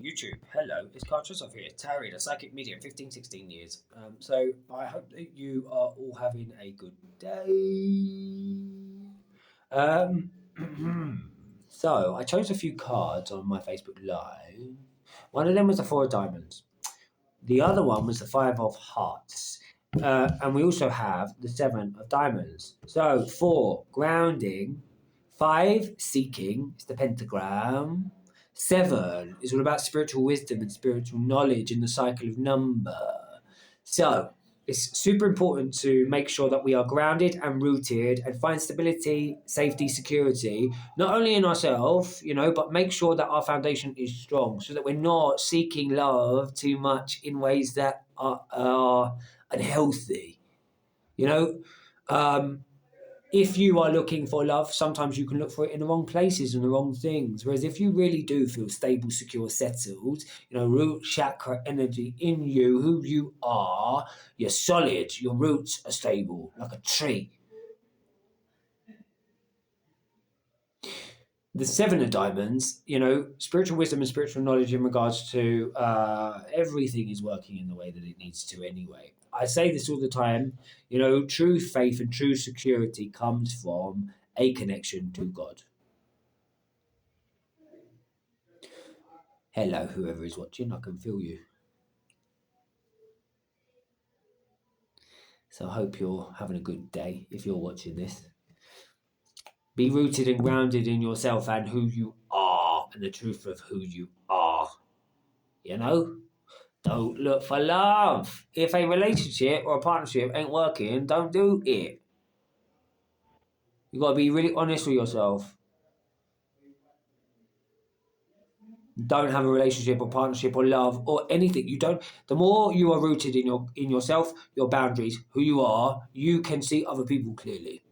YouTube. Hello, it's Carl Trussoff here, tarot reader, psychic medium, 15, 16 years. So I hope that you are all having a good day. Um, so I chose a few cards on my Facebook Live. One of them was the Four of Diamonds. The other one was the Five of Hearts. And we also have the Seven of Diamonds. So 4, grounding. 5, seeking. It's the pentagram. 7 is all about spiritual wisdom and spiritual knowledge in the cycle of number. So it's super important to make sure that we are grounded and rooted and find stability, safety, security, not only in ourselves, but make sure that our foundation is strong so that we're not seeking love too much in ways that are unhealthy. If you are looking for love, sometimes you can look for it in the wrong places and the wrong things. Whereas if you really do feel stable, secure, settled, root chakra energy in you, who you are, you're solid, your roots are stable, like a tree. The Seven of Diamonds, spiritual wisdom and spiritual knowledge in regards to everything is working in the way that it needs to anyway. I say this all the time, true faith and true security comes from a connection to God. Hello, whoever is watching, I can feel you. So I hope you're having a good day if you're watching this. Be rooted and grounded in yourself and who you are and the truth of who you are. Don't look for love. If a relationship or a partnership ain't working, don't do it. You got to be really honest with yourself. Don't have a relationship or partnership or love or anything. The more you are rooted in yourself, your boundaries, who you are, you can see other people clearly.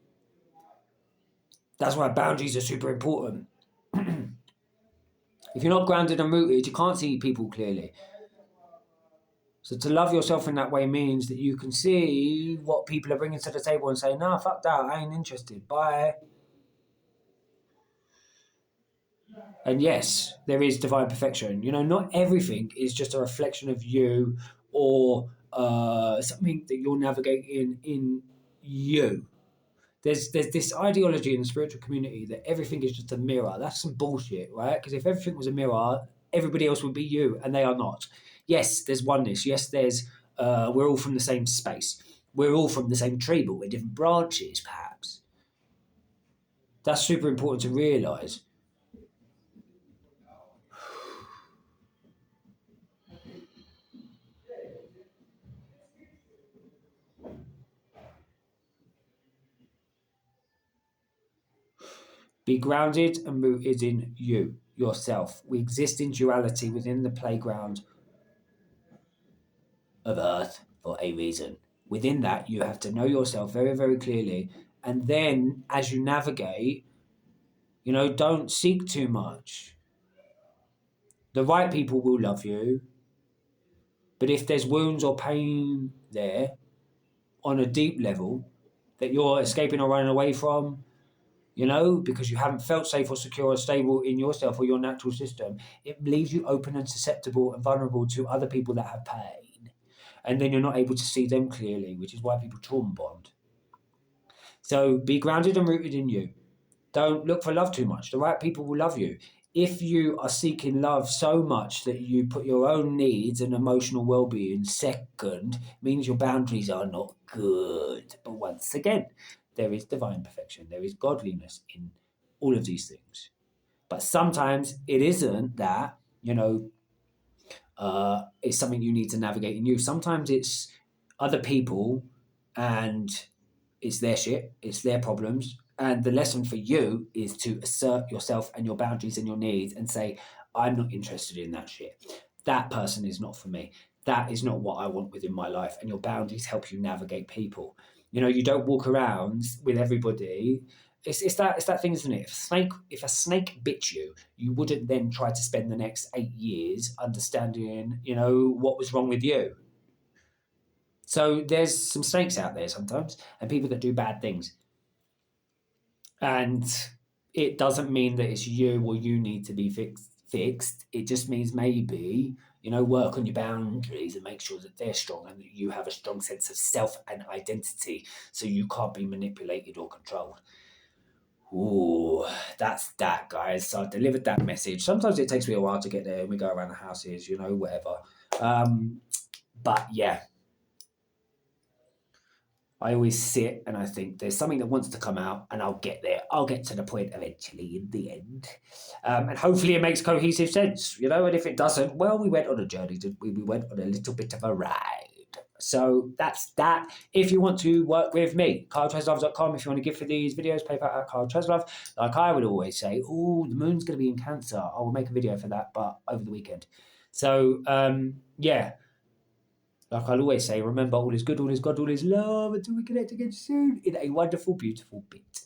That's why boundaries are super important. If you're not grounded and rooted, you can't see people clearly. So to love yourself in that way means that you can see what people are bringing to the table and say, nah, fuck that, I ain't interested, bye. And yes, there is divine perfection. Not everything is just a reflection of you or something that you're navigating in you. There's this ideology in the spiritual community that everything is just a mirror. That's some bullshit, right? Because if everything was a mirror, everybody else would be you, and they are not. Yes, there's oneness. Yes, we're all from the same space. We're all from the same tree, but we're different branches, perhaps. That's super important to realise. Be grounded and rooted in you, yourself. We exist in duality within the playground of Earth for a reason. Within that, you have to know yourself very, very clearly. And then as you navigate, don't seek too much. The right people will love you. But if there's wounds or pain there on a deep level that you're escaping or running away from, because you haven't felt safe or secure or stable in yourself or your natural system, it leaves you open and susceptible and vulnerable to other people that have pain. And then you're not able to see them clearly, which is why people trauma bond. So be grounded and rooted in you. Don't look for love too much. The right people will love you. If you are seeking love so much that you put your own needs and emotional well-being second, means your boundaries are not good. But once again, there is divine perfection. There is godliness in all of these things. But sometimes it isn't that, it's something you need to navigate in you. Sometimes it's other people and it's their shit, it's their problems. And the lesson for you is to assert yourself and your boundaries and your needs and say, I'm not interested in that shit. That person is not for me. That is not what I want within my life. And your boundaries help you navigate people. You don't walk around with everybody. It's that thing, isn't it? If a snake bit you, you wouldn't then try to spend the next 8 years understanding, what was wrong with you. So there's some snakes out there sometimes and people that do bad things. And it doesn't mean that it's you or you need to be fixed. It just means maybe, work on your boundaries and make sure that they're strong and that you have a strong sense of self and identity so you can't be manipulated or controlled. Ooh, that's that, guys. So I delivered that message. Sometimes it takes me a while to get there and we go around the houses, whatever. But yeah, I always sit and I think there's something that wants to come out and I'll get there. I'll get to the point eventually in the end. And hopefully it makes cohesive sense, and if it doesn't, well, we went on a journey. We went on a little bit of a ride. So that's that. If you want to work with me, KyleTreslove.com. If you want to give for these videos, PayPal at KyleTreslove. Like I would always say, oh, the moon's going to be in Cancer. I will make a video for that, but over the weekend. So, yeah. Like I'll always say, remember, all is good, all is God, all is love, until we connect again soon in a wonderful, beautiful bit.